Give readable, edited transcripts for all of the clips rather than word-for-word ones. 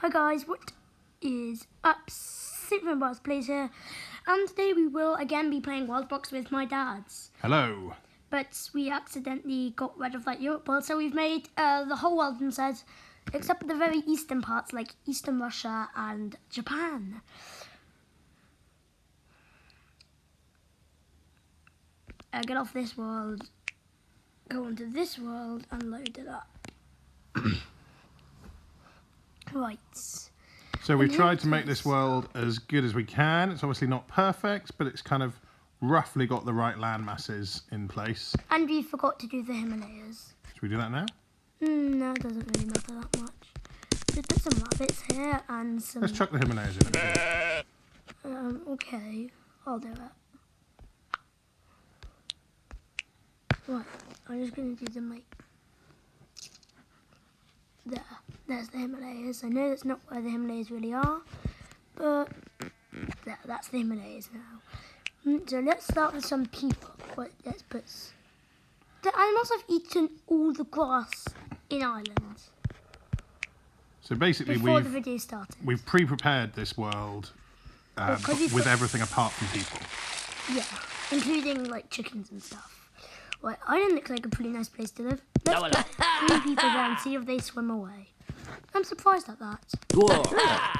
Hi guys, what is up? Fimbarrus Plays here, and today we will again be playing WorldBox with my dads. Hello. But we accidentally got rid of that Europe world, so we've made the whole world instead, except the very eastern parts like Eastern Russia and Japan. Get off this world, go into this world and load it up. Right. So we've tried to make this world as good as we can. It's obviously not perfect, but it's kind of roughly got the right land masses in place. And we forgot to do the Himalayas. Should we do that now? No, it doesn't really matter that much. Just put some rabbits here and some... Let's chuck the Himalayas in a bit. Okay, I'll do it. Right, I'm just going to do them like... There, there's the Himalayas. I know that's not where the Himalayas really are, but there, that's the Himalayas now. So let's start with some people. Right, let's put... The animals have eaten all the grass in Ireland. So basically Before the video started. we've pre-prepared this world with everything apart from people. Yeah, including like chickens and stuff. Right, Ireland looks like a pretty nice place to live. Let's put 3 people there and see if they swim away. I'm surprised at that.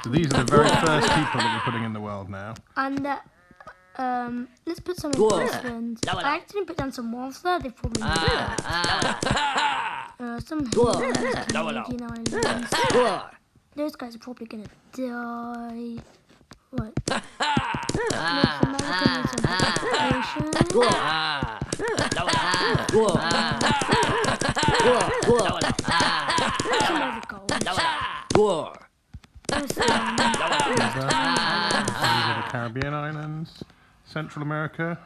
So these are the very first people that we're putting in the world now. And let's put some in Iceland. I actually put down some wolves there. They probably need that. Some Canadian islands. Those guys are probably gonna die. What? North America needs some population. Some other goals. These are the Caribbean islands, Central America,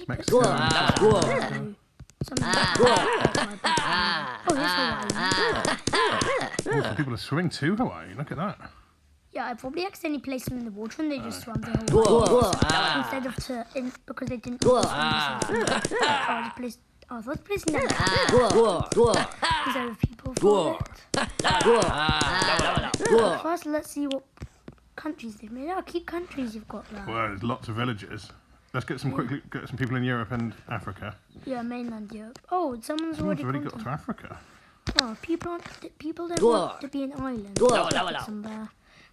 Mexico. Oh, Oh, people are swimming to Hawaii. Look at that. yeah, I probably accidentally placed them in the water and they just swam to Hawaii. Instead of because they didn't want to swim. I was placing them because there were people for it. First, let's see what countries they've made. Oh, keep countries you've got there. Well, there's lots of villages. Let's get some people in Europe and Africa. Yeah, mainland Europe. Oh, someone's already got to Africa. Oh, people don't want to be an island. Somewhere.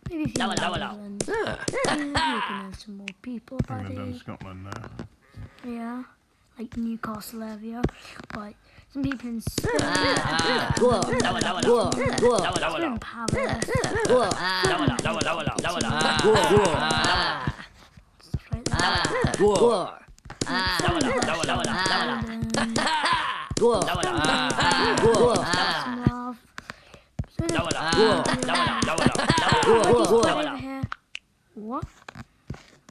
Maybe if you're in England, you can have some more people, buddy. England and Scotland now. Yeah, like Newcastle area. Right, some people in Spain. Some in Paris. Stuff like that. What?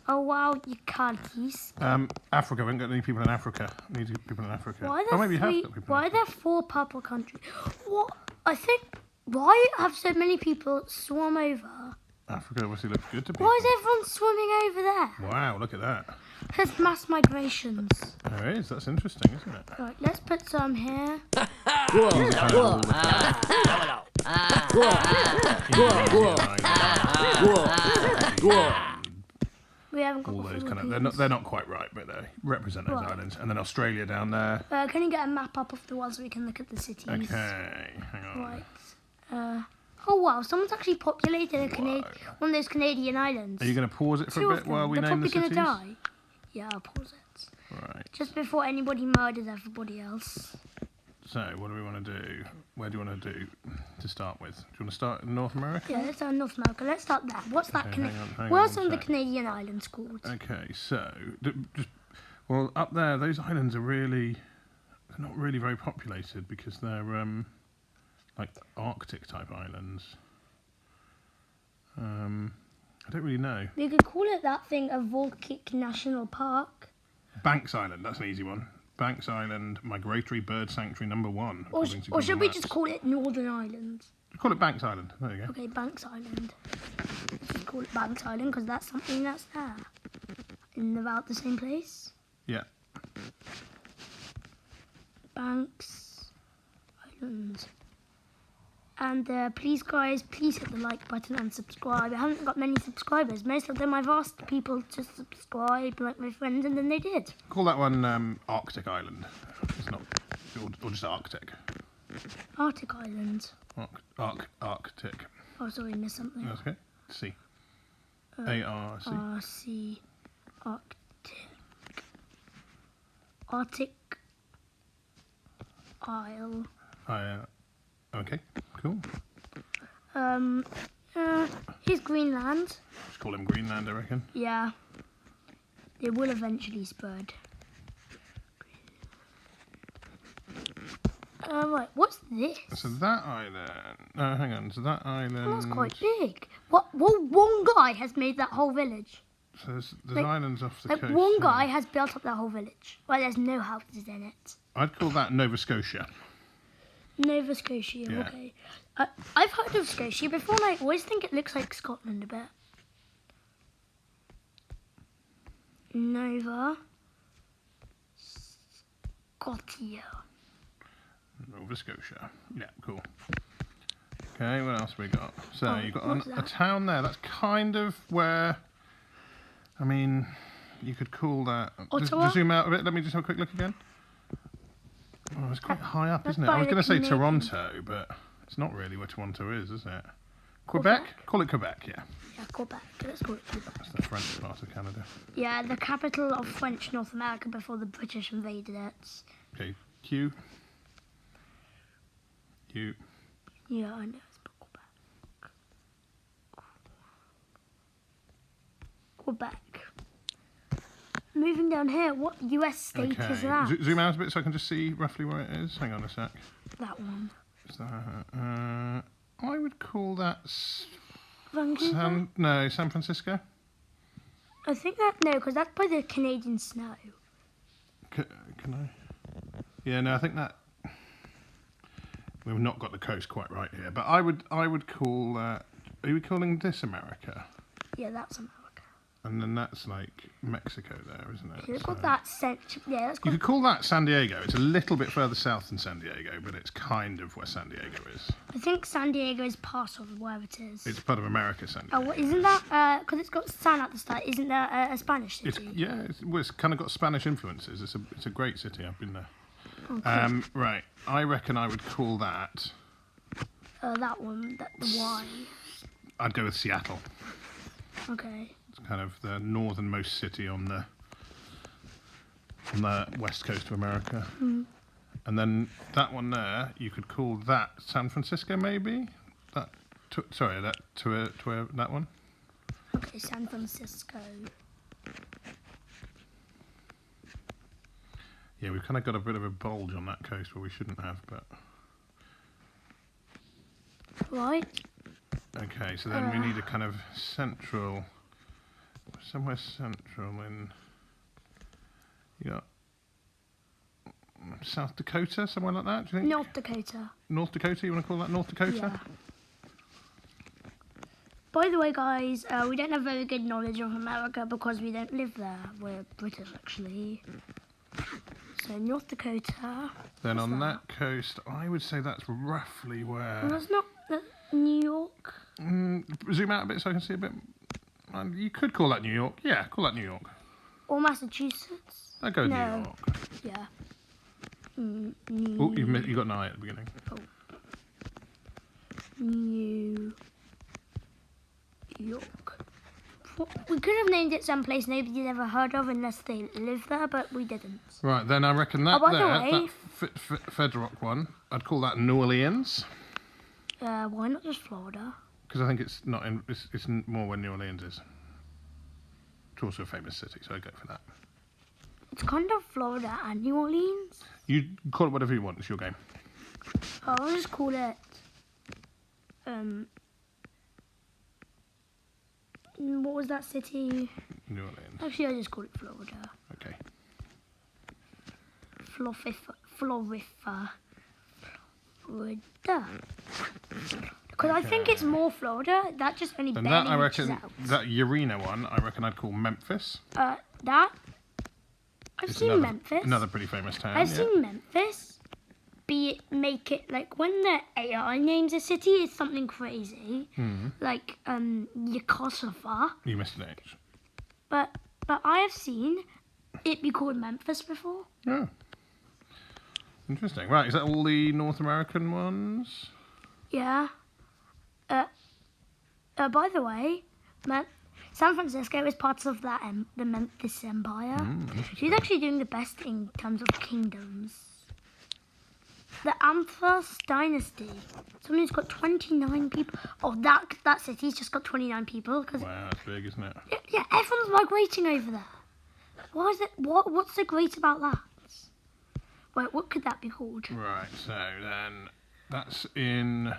Oh wow, you can't use. Africa. We haven't got any people in Africa. We need people in Africa. Why are there why are there 4 purple countries? What? I think. Why have so many people swum over? Africa obviously looks good to people. Why is everyone swimming over there? Wow, look at that. There's mass migrations. There is. That's interesting, isn't it? Right, let's put some here. We haven't got all those kind of. They're not quite right, but they represent those islands. And then Australia down there. Can you get a map up of the world so we can look at the cities? Okay, hang on. Right. Oh wow, someone's actually populated one of those Canadian islands. Are you going to pause it for a bit while we name the cities? They're probably going to die. Yeah, I'll pause it. Right. Just before anybody murders everybody else. So, what do we want to do? Where do you want to do to start with? Do you want to start in North America? Yeah, let's start in North America. Let's start there. What's that? What are some of the Canadian islands called? Okay, so well, up there, those islands are they're not really very populated because they're like Arctic type islands. I don't really know. We could call it that thing a Volcanic National Park. Banks Island, that's an easy one. Banks Island, Migratory Bird Sanctuary #1. Or should we just call it Northern Ireland? Call it Banks Island. There you go. Okay, Banks Island. Let's just call it Banks Island because that's something that's there. In about the same place. Yeah. Banks Island. And please, guys, please hit the like button and subscribe. I haven't got many subscribers. Most of them I've asked people to subscribe, like my friends, and then they did. Call that one Arctic Island. It's not, or just Arctic. Arctic Island. Arctic. Oh, sorry, missed something. That's okay. C. A-R-C. R-C. Arctic Isle. Okay, cool. Here's Greenland. Just call him Greenland, I reckon. Yeah. It will eventually spread. Right, what's this? So that island... No, hang on. So that island... Oh, that's quite big. What? Well, one guy has made that whole village. So there's islands off the coast. One guy has built up that whole village. Well, there's no houses in it. I'd call that Nova Scotia. Nova Scotia, Yeah. okay. I've heard of Scotia before, and I always think it looks like Scotland a bit. Nova Scotia. Nova Scotia. Yeah, cool. Okay, what else we got? So you've got a town there. That's kind of where... I mean, you could call that... Ottawa? Just zoom out a bit. Let me just have a quick look again. Oh, it's quite high up, isn't it? by I was the going to say Canadian. Toronto, but it's not really where Toronto is it? Quebec? Call it Quebec, yeah. Yeah, Quebec. Let's call it Quebec. That's the French part of Canada. Yeah, the capital of French North America before the British invaded it. Okay, Q. U. Yeah, I know. It's Quebec. Quebec. Moving down here, what US state is that? Zoom out a bit so I can just see roughly where it is. Hang on a sec. That one. Is that, I would call that Vancouver? San Francisco. I think that, no, because that's by the Canadian snow. Can I? Yeah, no, I think that we've not got the coast quite right here. But I would call that. Are we calling this America? Yeah, that's America. And then that's like Mexico there, isn't it? You could call that yeah, that's You called, could call that San Diego. It's a little bit further south than San Diego, but it's kind of where San Diego is. I think San Diego is part of where it is. It's part of America, San Diego. Oh, well, isn't that, because it's got San at the start, isn't that a Spanish city? It's kind of got Spanish influences. It's a great city. I've been there. Okay. Right, I reckon I would call that... that one, the Y. I'd go with Seattle. Okay. It's kind of the northernmost city on the west coast of America. Mm. And then that one there, you could call that San Francisco, maybe? That one? Okay, San Francisco. Yeah, we've kind of got a bit of a bulge on that coast where we shouldn't have, but... Right. Okay, so then we need a kind of central... Somewhere central in... You got... South Dakota, somewhere like that, do you think? North Dakota. North Dakota, you want to call that North Dakota? Yeah. By the way, guys, we don't have very good knowledge of America because we don't live there. We're British, actually. So, North Dakota. Then on that coast, I would say that's roughly where... Well, that's not New York. Zoom out a bit so I can see a bit. You could call that New York. Yeah, call that New York. Or Massachusetts. I'd go New York. Yeah. Oh, you got an I at the beginning. Oh. New York. We could have named it someplace nobody's ever heard of unless they live there, but we didn't. Right, then I reckon that by the way, that Fedrock one, I'd call that New Orleans. Why not just Florida? Because I think it's not in. It's more where New Orleans is. It's also a famous city, so I'd go for that. It's kind of Florida and New Orleans. You call it whatever you want. It's your game. I'll just call it. What was that city? New Orleans. Actually, I just call it Florida. Okay. Florida. Because I think it's more Florida. That just only And barely that I reaches reckon out. that Urena one, I reckon I'd call Memphis. That I've It's seen Memphis. Another pretty famous town. I've seen Memphis. make it like when the AI names a city, it's something crazy. Like Yokosuka. You missed an H. But I have seen it be called Memphis before. Oh. Interesting. Right, is that all the North American ones? Yeah. By the way, San Francisco is part of that the Memphis Empire. She's actually doing the best in terms of kingdoms. The Amphas Dynasty. Somebody's got 29 people. Oh, that city's just got 29 people. Wow, that's big, isn't it? Yeah, everyone's migrating over there. Why is it? What's so great about that? Wait, what could that be called? Right, so then that's in...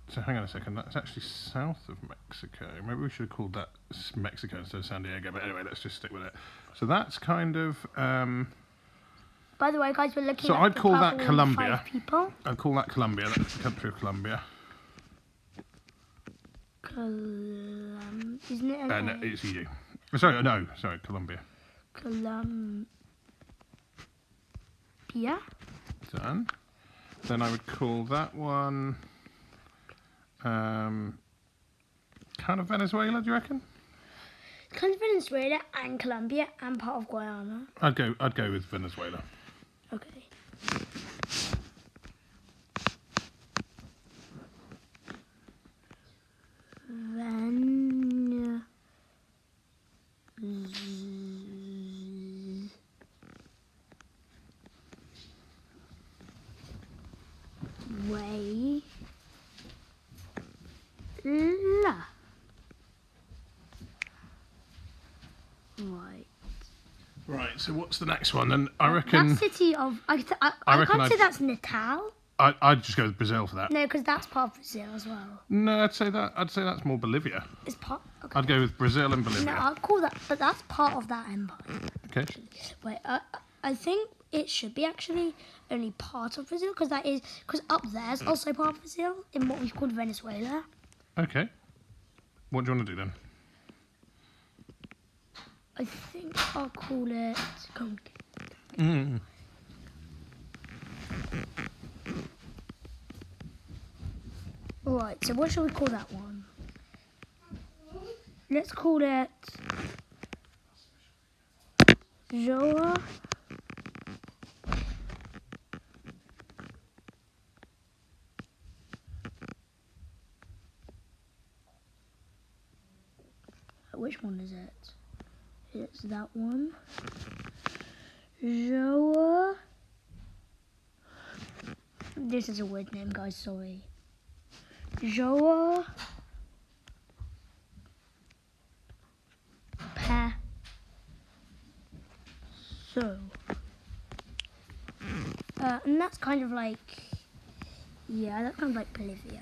So hang on a second, that's actually south of Mexico. Maybe we should have called that Mexico instead of San Diego, but anyway, let's just stick with it. So that's kind of... By the way, guys, we're looking so at I'd the call that purple Colombia. 5 people. I'd call that Colombia, that's the country of Colombia. Isn't it? No, it's EU. Sorry, Colombia. Colombia. Done. Then I would call that one... kind of Venezuela, do you reckon? Kind of Venezuela and Colombia and part of Guyana. I'd go with Venezuela. Okay. Right, so what's the next one? And I reckon... That city of... I can't say that's Natal. I'd just go with Brazil for that. No, because that's part of Brazil as well. No, I'd say that's more Bolivia. It's part... Okay. I'd go with Brazil and Bolivia. No, I'll call that... But that's part of that empire. Okay. Wait, I think it should be actually only part of Brazil, because that is... Because up there's also part of Brazil, in what we've called Venezuela. Okay. What do you want to do then? I think I'll call it... Alright, so what shall we call that one? Let's call it... Joa. Which one is it? It's that one. Joa. This is a weird name, guys, sorry. Joa. So. And that's kind of like, yeah, that's kind of like Bolivia.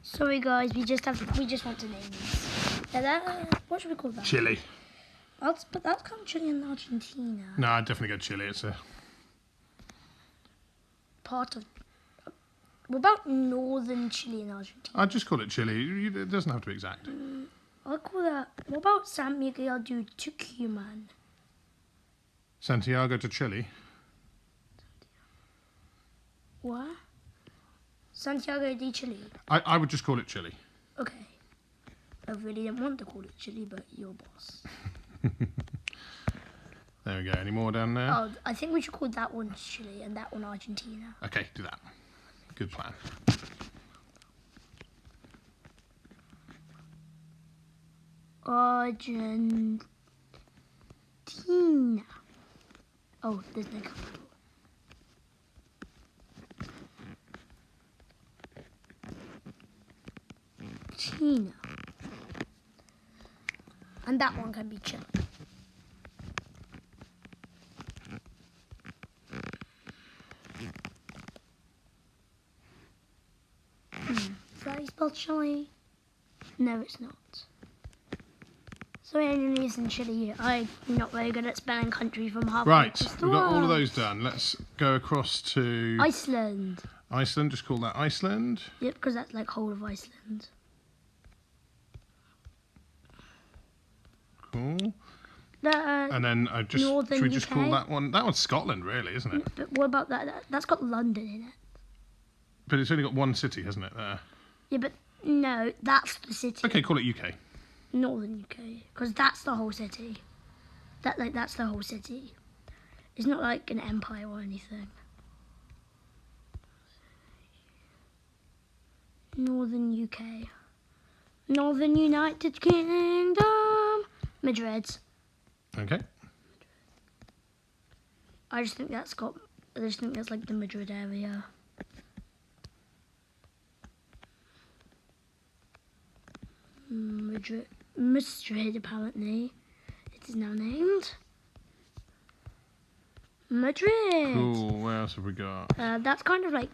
Sorry guys, we just want to name this. What should we call that? Chile. But that's kind of Chile and Argentina. No, I'd definitely go Chile. It's a part of... What about northern Chile and Argentina? I'd just call it Chile. It doesn't have to be exact. I'll call that... What about San Miguel de Tucumán? Santiago to Chile? What? Santiago de Chile? I would just call it Chile. Okay. I really didn't want to call it Chile, but you're boss. There we go. Any more down there? Oh, I think we should call that one Chile and that one Argentina. Okay, do that. Good plan. Argentina. Oh, there's no capital. China. And that one can be Chile. Is that how you spell Chile? No, it's not. Sorry, Indonesia and Chile. I'm not very good at spelling countries from halfway Right, across the we've got all of world. those done. Let's go across to... Iceland. Iceland, just call that Iceland. Yep, because that's like whole of Iceland. Cool. And then should we just call that one? That one's Scotland, really, isn't it? But what about that? That's got London in it. But it's only got one city, hasn't it? There. Yeah, but no, that's the city. Okay, call it UK. Northern UK, because that's the whole city. That's the whole city. It's not like an empire or anything. Northern UK. Northern United Kingdom. Madrid. Okay. I just think that's like the Madrid area. Madrid, apparently. It is now named Madrid. Cool. What else have we got? That's kind of like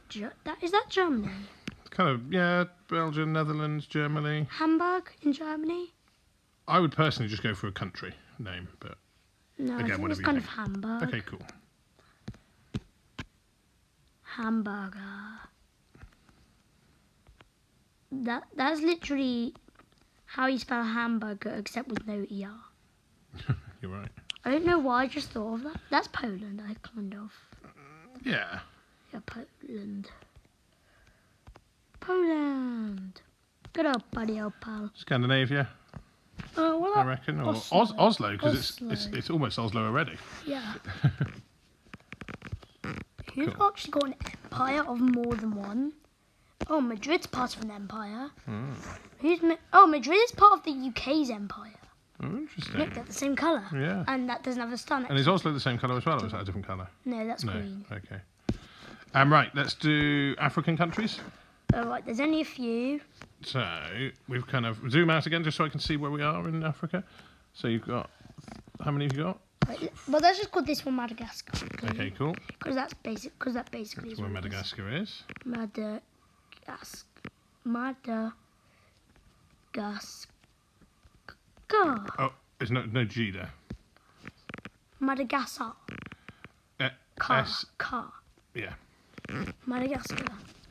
is that Germany? It's kind of Belgium, Netherlands, Germany. Hamburg in Germany. I would personally just go for a country name, but No, again, I think whatever it's you kind think. of Hamburg. Okay, cool. Hamburger. That's literally how you spell hamburger, except with no ER. You're right. I don't know why I just thought of that. That's Poland, I kind of. Yeah. Yeah, Poland. Poland. Good old buddy, old pal. Scandinavia, Well, I reckon, or Oslo, because it's almost Oslo already. Yeah. Who's actually got an empire of more than one? Oh, Madrid's part of an empire. Madrid is part of the UK's empire. Oh, interesting. Look, they're the same colour. Yeah. And that doesn't have a star next And is Oslo the same colour as well, or is that a different colour? No, that's No. green. Okay. Right, let's do African countries. Alright, there's only a few. So we've kind of zoom out again just so I can see where we are in Africa. So you've got, how many have you got? Right, well, let's just call this one Madagascar. Okay, cool. Because that basically That's is where what it is. Madagascar is. Madagascar. Oh, there's no G there. Madagascar. Car. Yeah. Madagascar.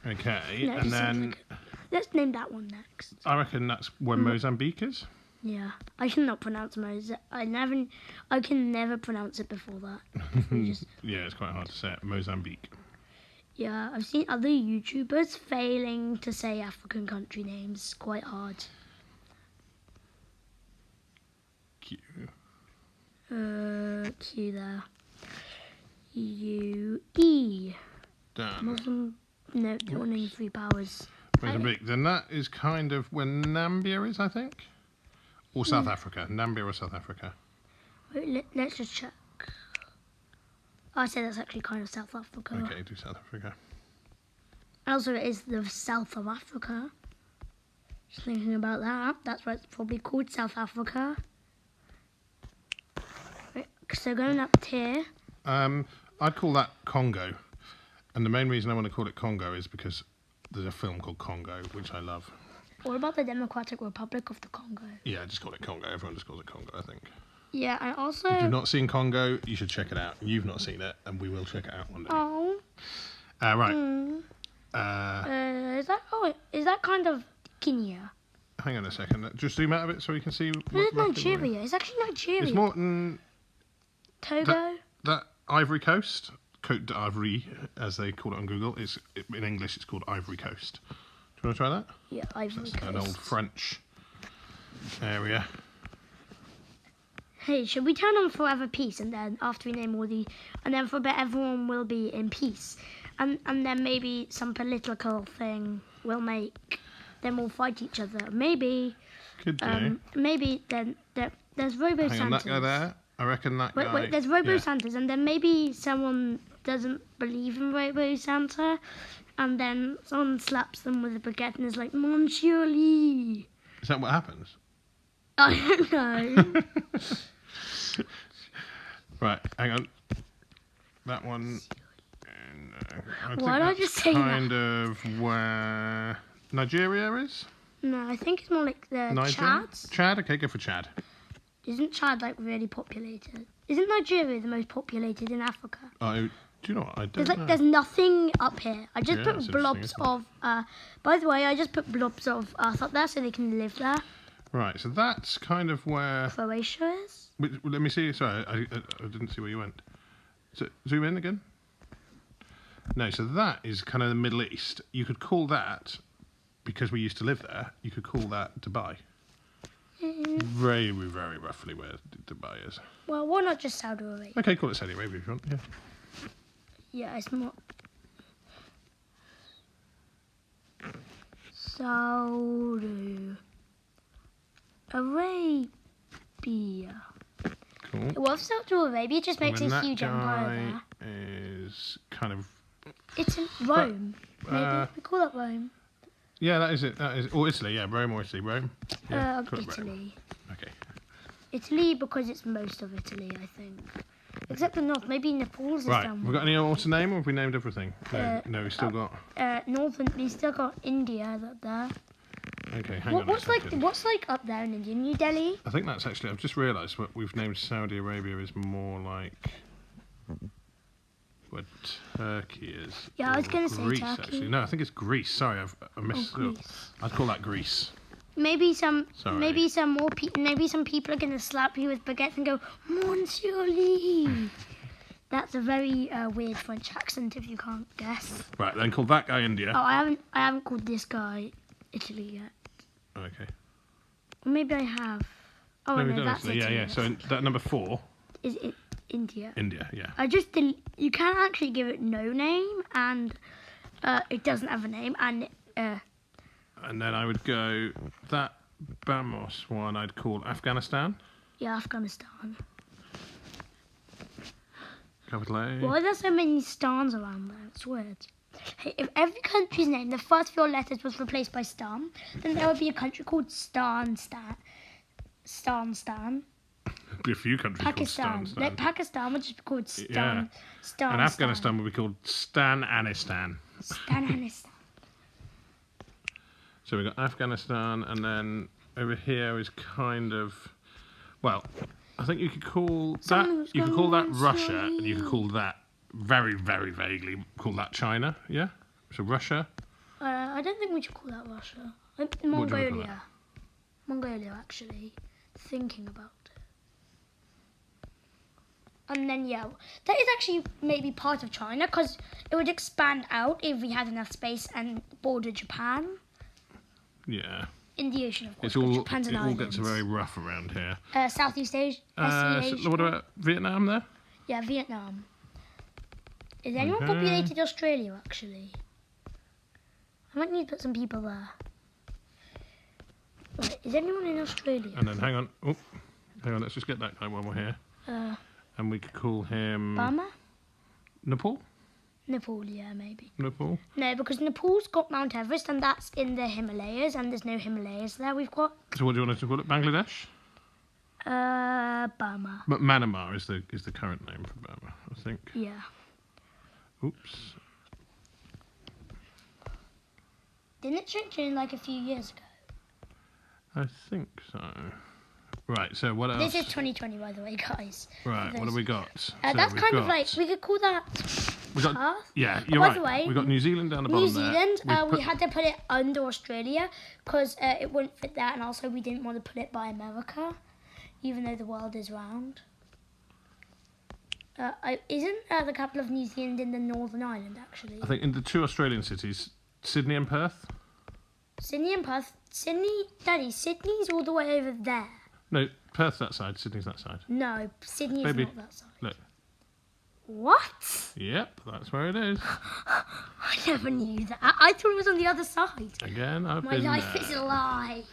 Okay, No, it and just sounds then like let's name that one next. I reckon that's where Mozambique is. Yeah, I cannot pronounce I can never pronounce it before that. Yeah, it's quite hard to say it. Mozambique. Yeah, I've seen other YouTubers failing to say African country names. It's quite hard. Q. Q there. UE. Done. No, you're only 3 powers. Mozambique. Then that is kind of where Nambia is, I think. Or South Africa. Nambia or South Africa. Wait, let's just check. I'd say that's actually kind of South Africa. Okay, do South Africa. Also, it is the south of Africa. Just thinking about that. That's why it's probably called South Africa. Right, so going up here. I'd call that Congo. And the main reason I want to call it Congo is because there's a film called Congo, which I love. What about the Democratic Republic of the Congo? Yeah, just call it Congo. Everyone just calls it Congo, I think. Yeah, and also... If you've not seen Congo, you should check it out. You've not seen it, and we will check it out one day. Oh. Right. Is that kind of Kenya? Hang on a second. Just zoom out a bit so we can see... It's Nigeria. It's actually Nigeria. It's more... Togo? That Ivory Coast, Côte d'Ivoire, as they call it on Google, in English it's called Ivory Coast. Do you want to try that? Yeah, Ivory Coast. An old French area. Hey, should we turn on Forever Peace, and then after we name all the... And then for a bit everyone will be in peace. And then maybe some political thing will make them all fight each other. Maybe... Could do. Maybe then there's Robo Santas. Hang on, that guy there. I reckon that guy... Wait, there's Robo Santas, and then maybe someone doesn't believe in Robo Santa, and then someone slaps them with a baguette and is like, Monsieur Lee. Is that what happens? I don't know. Right, hang on. That one... Why did I just say that? Kind of where Nigeria is? No, I think it's more like the Niger? Chad. Chad? Okay, go for Chad. Isn't Chad like really populated? Isn't Nigeria the most populated in Africa? Do you know what? I don't know. There's nothing up here. I just that's put blobs interesting, of. By the way, I just put blobs of Earth up there so they can live there. Right, so that's kind of where... Croatia is? Let me see. Sorry, I didn't see where you went. So, zoom in again. No, so that is kind of the Middle East. You could call that, because we used to live there, you could call that Dubai. Very, very roughly where Dubai is. Well, why not just Saudi Arabia? Okay, call it Saudi Arabia if you want, yeah. Yeah, it's more... Saudi Arabia. Cool. Well, Saudi Arabia just makes a huge empire there. Is kind of... It's in Rome. Maybe we call it Rome. Yeah, that is it. That is, or Italy, yeah, Rome or Italy. Rome. Yeah, Italy. Rome. Okay. Italy because it's most of Italy, I think. Except the north. Maybe Nepal's is down. We've got any more to name, or have we named everything? No, we've still got... we still got India up there. Okay, hang on a second. What's up there in India? New Delhi? I think that's actually... I've just realised what we've named Saudi Arabia is more like... What Turkey is. Yeah, I was going to say Greece, Turkey. Actually. No, I think it's Greece. Sorry, I missed it. I'd call that Greece. Maybe some people are going to slap you with baguettes and go, Monsieur Lee. That's a very weird French accent if you can't guess. Right, then call that guy India. Oh, I haven't called this guy Italy yet. Okay. Or maybe I have. Oh, no, that's Italy. Yeah. So that number 4 is it India. India, yeah. You can actually give it no name, and it doesn't have a name, and then I would go that Bamos one. I'd call Afghanistan. Yeah, Afghanistan. Capital A. Why are there so many stans around there? It's weird. Hey, if every country's name, the first 4 letters was replaced by stan, then there would be a country called Stan. There'd be a few countries Pakistan. called Stan. Like Pakistan would just be called Stan. Yeah. Stan. And Afghanistan would be called Stan-Anistan. Stan-Anistan. So we've got Afghanistan, and then over here is kind of... Well, I think you could call that... You could call that Russia, and you could call that very, very vaguely, call that China, yeah? So Russia. I don't think we should call that Russia. What do you want to call that? Mongolia, actually. Thinking about it. And then, yeah, that is actually maybe part of China, because it would expand out if we had enough space and border Japan. Yeah. In the ocean, of course. It all gets very rough around here. Southeast Asia. So what about Vietnam there? Yeah, Vietnam. Is anyone populated Australia, actually? I might need to put some people there. Right, is anyone in Australia? And then, hang on, let's just get that guy while we're here. And we could call him... Burma? Nepal? Nepal, yeah, maybe. Nepal? No, because Nepal's got Mount Everest, and that's in the Himalayas, and there's no Himalayas there. We've got... So what do you want us to call it? Bangladesh? Burma. But Myanmar is the current name for Burma, I think. Yeah. Oops. Didn't it change like a few years ago? I think so. Right, so what else? This is 2020, by the way, guys. Right, what have we got? That's kind of like, we could call that Perth. Yeah, you're right. By the way, we've got New Zealand down the bottom there. New Zealand, we had to put it under Australia because it wouldn't fit that, and also we didn't want to put it by America, even though the world is round. Isn't the capital of New Zealand in the Northern Island, actually? I think in the 2 Australian cities, Sydney and Perth. Sydney and Perth. Daddy, Sydney's all the way over there. No, Perth's that side, Sydney's that side. No, Sydney is not that side. Look. What? Yep, that's where it is. I never knew that. I thought it was on the other side. Again, I've My been life there. is a lie.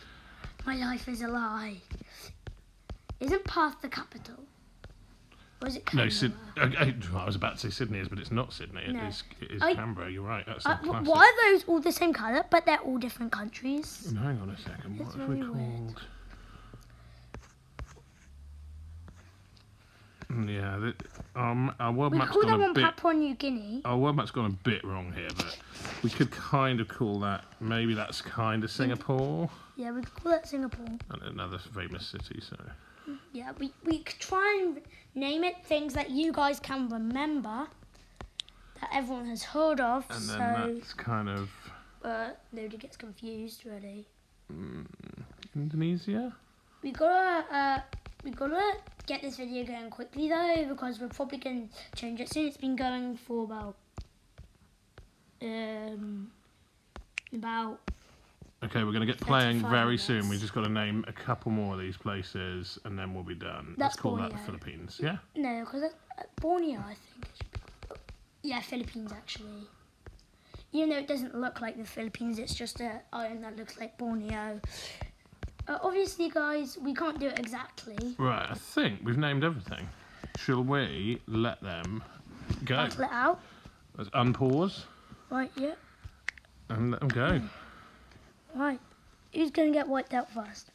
My life is a lie. Isn't Perth the capital? Or is it Canberra? No, I was about to say Sydney is, but it's not Sydney. It is Canberra. You're right. That's classic. Why are those all the same colour, but they're all different countries? Hang on a second. What have we called? Yeah, our world map's call gone that a one bit. Papua New Guinea. Our world map's gone a bit wrong here, but we could kind of call that. Maybe that's kind of Singapore. Yeah, we could call that Singapore. And another famous city. So. Yeah, we could try and name it things that you guys can remember, that everyone has heard of. And then that's kind of. Nobody gets confused, really. Indonesia? We gotta get this video going quickly though, because we're probably gonna change it soon. It's been going for about. Okay, we're going to get playing 35 very minutes. soon. We just got to name a couple more of these places and then we'll be done. That's Let's call that the Borneo. Philippines, yeah? No, because Borneo, I think. It should be. Yeah, Philippines actually. Even though it doesn't look like the Philippines, it's just an island that looks like Borneo. Obviously, guys, we can't do it exactly. Right, I think we've named everything. Shall we let them go? Let's let out. Let's unpause Right, yeah. and let them go. Right. Who's going to get wiped out first?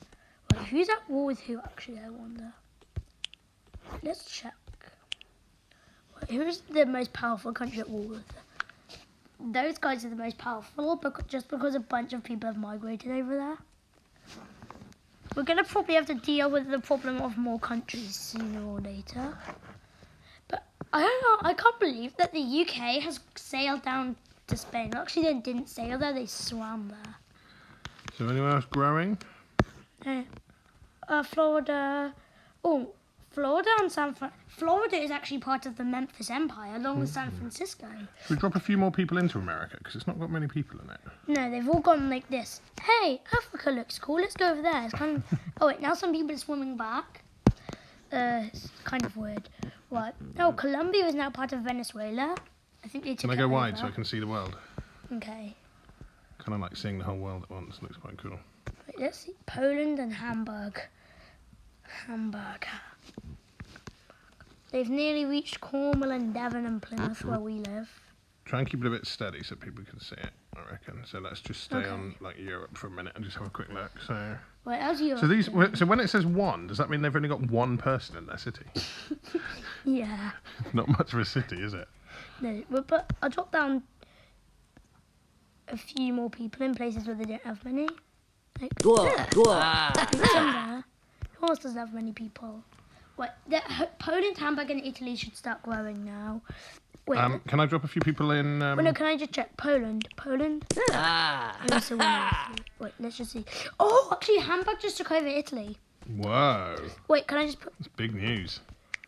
Right, who's at war with who, actually, I wonder? Let's check. Right, who is the most powerful country at war with? Those guys are the most powerful, just because a bunch of people have migrated over there. We're going to probably have to deal with the problem of more countries sooner or later. But I don't know, I can't believe that the UK has sailed down to Spain. Actually, they didn't sail there, they swam there. So anyone else growing? Florida. Oh, Florida and Florida is actually part of the Memphis Empire, along with San Francisco. Should we drop a few more people into America? Because it's not got many people in it. No, they've all gone like this. Hey, Africa looks cool. Let's go over there. It's kind of. Oh wait, now some people are swimming back. It's kind of weird. What? Oh, Colombia is now part of Venezuela. I think they took Can I it go wide over. so I can see the world? Okay. Kind of like seeing the whole world at once. Looks quite cool. Wait, let's see. Poland and Hamburg. They've nearly reached Cornwall and Devon and Plymouth, where we live. Try and keep it a bit steady so people can see it, I reckon. So let's just stay on like Europe for a minute and just have a quick look. So, Wait, how's Europe? so when it says one, does that mean they've only got one person in their city? Yeah. Not much of a city, is it? No, but I'll drop down a few more people in places where they don't have many. Like, some there. Who else doesn't have many people? Wait, Poland, Hamburg and Italy should start growing now. Wait, Can I drop a few people in? wait, no, can I just check? Poland? Who's the winner? Wait, let's just see. Oh, actually, Hamburg just took over Italy. Whoa, Wait, can I just put that's big news.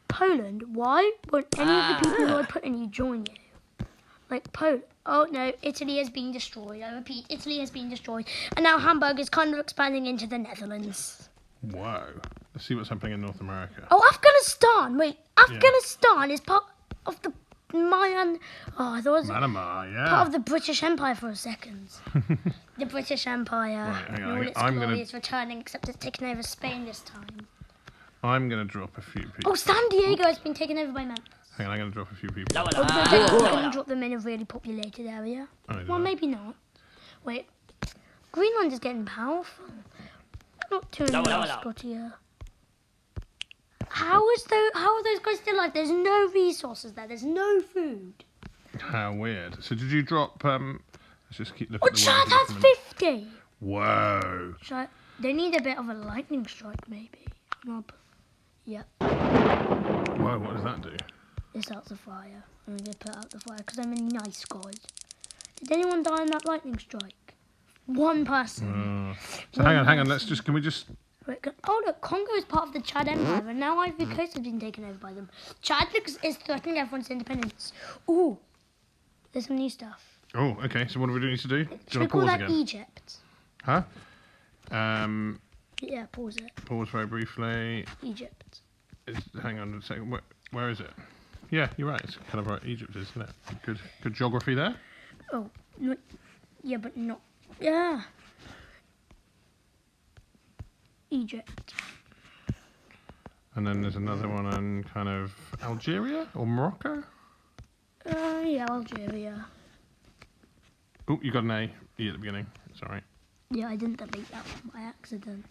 Poland? Why won't any of the people who I put in you join you? Like Poland. Oh no, Italy has been destroyed. I repeat, Italy has been destroyed. And now Hamburg is kind of expanding into the Netherlands. Whoa. Let's see what's happening in North America. Oh, Afghanistan! Wait, Afghanistan is part of the Mayan... Oh, I thought it was Myanmar, yeah. part of the British Empire for a second. The British Empire. Right, hang on, in all its I'm glory gonna- is returning, except it's taken over Spain this time. I'm going to drop a few people. Oh, San Diego has been taken over by Memphis. Hang on, I'm going to drop a few people. We're going to drop them in a really populated area. Oh, Well, no. maybe not. Wait, Greenland is getting powerful. Not too Scott here. How are those guys still alive? There's no resources there. There's no food. How weird. So did you drop... let's just keep looking Oh, at the Chad world has here for a minute. 50. Whoa. They need a bit of a lightning strike, maybe. Yep. Whoa, what does that do? This out the fire. I'm going to put out the fire because I'm a nice guy. Did anyone die in that lightning strike? One person. So hang on, can we just... Wait, oh look, Congo is part of the Chad Empire, and now Ivory Coast has been taken over by them. Chad is threatening everyone's independence. Ooh, there's some new stuff. Oh, okay, so what do we need to do? Should we call that Egypt? Huh? Yeah, pause it. Pause very briefly. Egypt. Hang on a second, where is it? Yeah, you're right, it's kind of right, Egypt, isn't it? Good geography there. Oh, no, yeah, but not... Yeah. Egypt. And then there's another one on kind of Algeria or Morocco? Yeah, Algeria. Oh, you got an E at the beginning. It's all right. Yeah, I didn't delete that one by accident.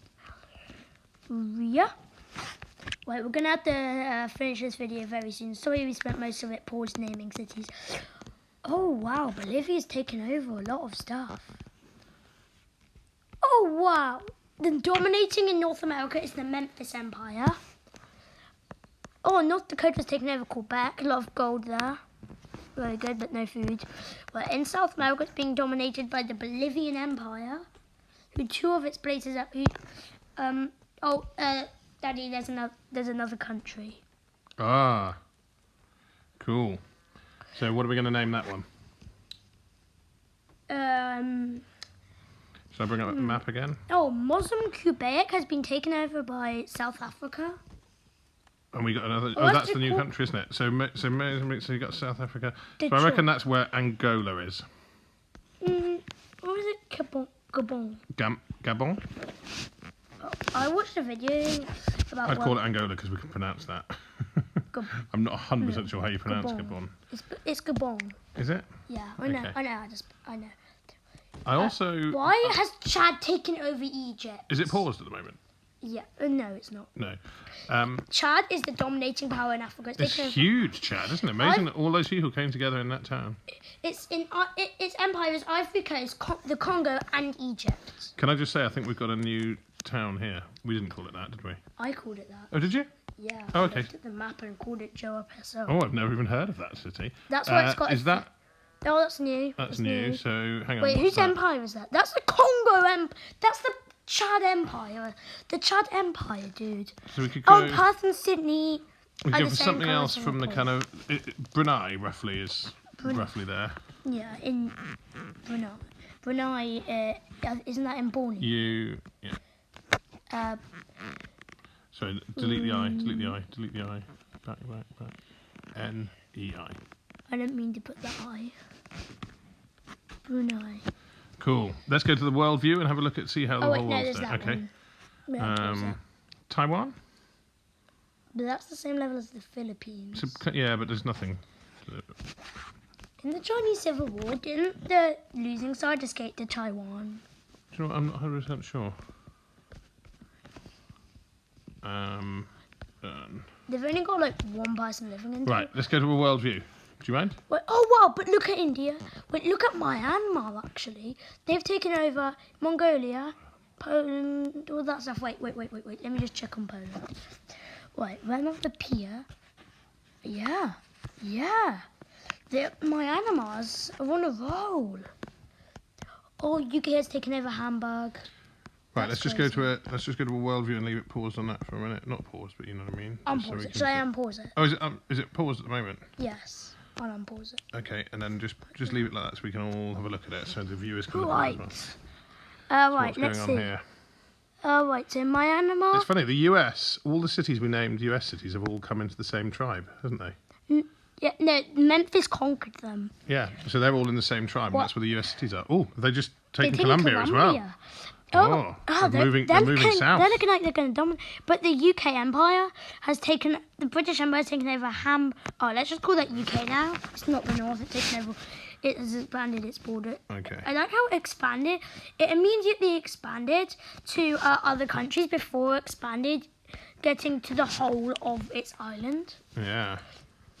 Yeah. Wait, we're going to have to finish this video very soon. Sorry we spent most of it paused naming cities. Oh, wow. Bolivia's taken over a lot of stuff. Oh, wow. Then dominating in North America is the Memphis Empire. Oh, North Dakota's taken over Quebec. A lot of gold there. Very good, but no food. But in South America, it's being dominated by the Bolivian Empire. two of its places are. Daddy, there's another country. Ah, cool. So what are we going to name that one? Should I bring up the map again? Oh, Mozambique has been taken over by South Africa. And we got another. Oh, that's the new country, isn't it? So you got South Africa. So I reckon that's where Angola is. What was it? Gabon. Gabon. I watched a video about. I'd call it Angola because we can pronounce that. I'm not 100% sure how you pronounce Gabon. It's Gabon. Is it? Yeah, I know. Okay. I know. I also. Why has Chad taken over Egypt? Is it paused at the moment? Yeah. No, it's not. No. Chad is the dominating power in Africa. It's huge, Chad, isn't it? Amazing that all those people came together in that town. Its empire is Ivory Coast, the Congo, and Egypt. Can I just say, I think we've got a new town here. We didn't call it that, did we? I called it that. Oh, did you? Yeah. Oh, okay. I looked at the map and called it Joa Peso. Oh, I've never even heard of that city. That's why it's got. Is that? Oh, that's new. That's new. So hang on. Wait, whose empire is that? That's the Congo Empire. That's the Chad Empire. The Chad Empire, dude. So we could go. Oh, Perth and Sydney. We could go for something else from the kind of Brunei. Roughly is roughly there. Yeah, in Brunei. Brunei, isn't that in Borneo? Yeah. So delete the I. Delete the I. Delete the I. Back. N-E-I. I don't mean to put that I. Brunei. Cool. Let's go to the world view and have a look at see how the whole world's doing. Okay. One. Taiwan. But that's the same level as the Philippines. So, yeah, but there's nothing. In the Chinese Civil War, didn't the losing side escape to Taiwan? Do you know what? I'm not 100% sure. Done. They've only got like one person living in. Right. Let's go to a world view. Do you mind? Wait, oh wow! But look at India. Wait, look at Myanmar. Actually, they've taken over Mongolia, Poland, all that stuff. Wait. Let me just check on Poland. Wait, when off the pier. Yeah. The Myanmar's are on a roll. Oh, UK has taken over Hamburg. Right, let's just go to a world view and leave it paused on that for a minute. Not paused, but you know what I mean. Unpause it. Should I unpause it? Oh, is it paused at the moment? Yes. I'll unpause it. Okay, and then just leave it like that so we can all have a look at it, so the viewers can look at it as well. So right, let's see. Here? Right, so Myanmar. It's funny, the US, all the cities we named US cities have all come into the same tribe, hasn't they? Yeah, no, Memphis conquered them. Yeah, so they're all in the same tribe, and that's where the US cities are. Oh, they just taken Colombia as well. They're moving south. They're looking like they're going to dominate. But the UK Empire has taken, the British Empire has taken over let's just call that UK now. It's not the North, it's taken over, it has expanded its border. Okay. I like how it expanded. It immediately expanded to other countries before it expanded, getting to the whole of its island. Yeah.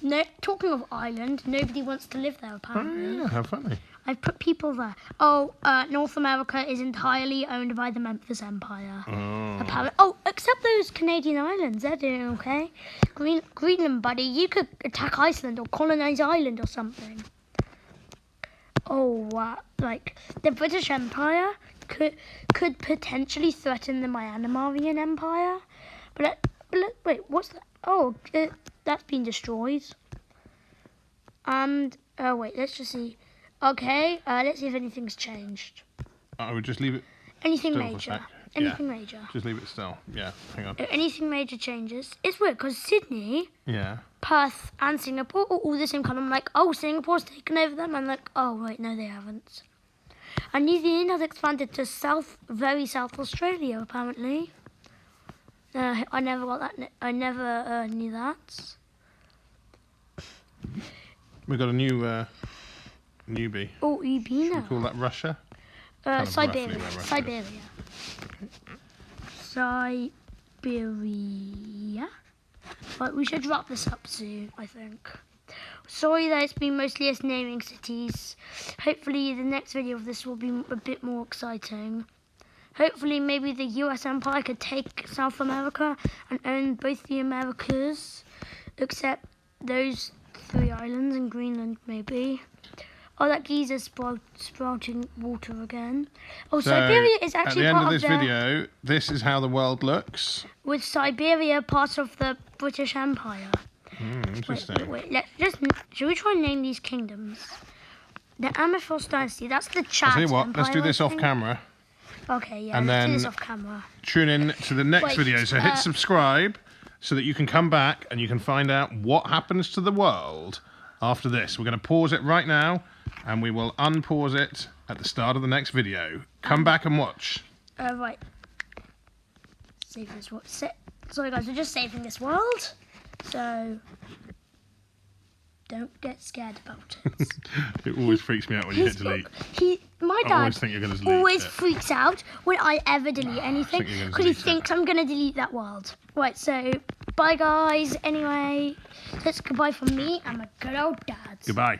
No, talking of island, nobody wants to live there apparently. Oh yeah, how funny. I've put people there. Oh, North America is entirely owned by the Memphis Empire. Oh. Apparently. Oh, except those Canadian islands, they're doing okay. Greenland, buddy, you could attack Iceland or colonize Ireland or something. Oh, wow. Like, the British Empire could potentially threaten the Myanmarian Empire. But wait, what's that? Oh, that's been destroyed. And, wait, let's just see. Okay, let's see if anything's changed. I would just leave it. Anything major? Anything major? Just leave it still. Yeah, hang on. If anything major changes. It's weird because Sydney, Perth, and Singapore are all the same colour. I'm like, oh, Singapore's taken over them. I'm like, oh, wait, no, they haven't. And New Zealand has expanded to very South Australia, apparently. I never got that. I never knew that. We've got a new newbie. Oh, EB now. Should we call that Russia? Siberia. Okay. Siberia. Right, we should wrap this up soon, I think. Sorry that it's been mostly us naming cities. Hopefully the next video of this will be a bit more exciting. Hopefully maybe the US Empire could take South America and own both the Americas, except those 3 islands and Greenland maybe. Oh, that geezer's sprouting water again. Oh, So, Siberia is actually at the end part of this video, this is how the world looks. With Siberia part of the British Empire. Interesting. Wait. Should we try and name these kingdoms? The Amethyst Dynasty. That's the Chat I'll tell you what, Empire, let's do this I off think. camera. Okay, yeah, And let's do then- this off camera. Tune in to the next Wait, video. So hit subscribe so that you can come back and you can find out what happens to the world after this. We're going to pause it right now and we will unpause it at the start of the next video. Come back and watch. Right. Save this world. Sorry guys, we're just saving this world. So don't get scared about it. It always freaks me out when you hit delete. My I dad always think you're going to delete always it. freaks out when I ever delete anything think you're gonna because he delete it. thinks I'm going to delete that world. Right, so bye guys. Anyway, that's goodbye from me and my good old dad. Goodbye.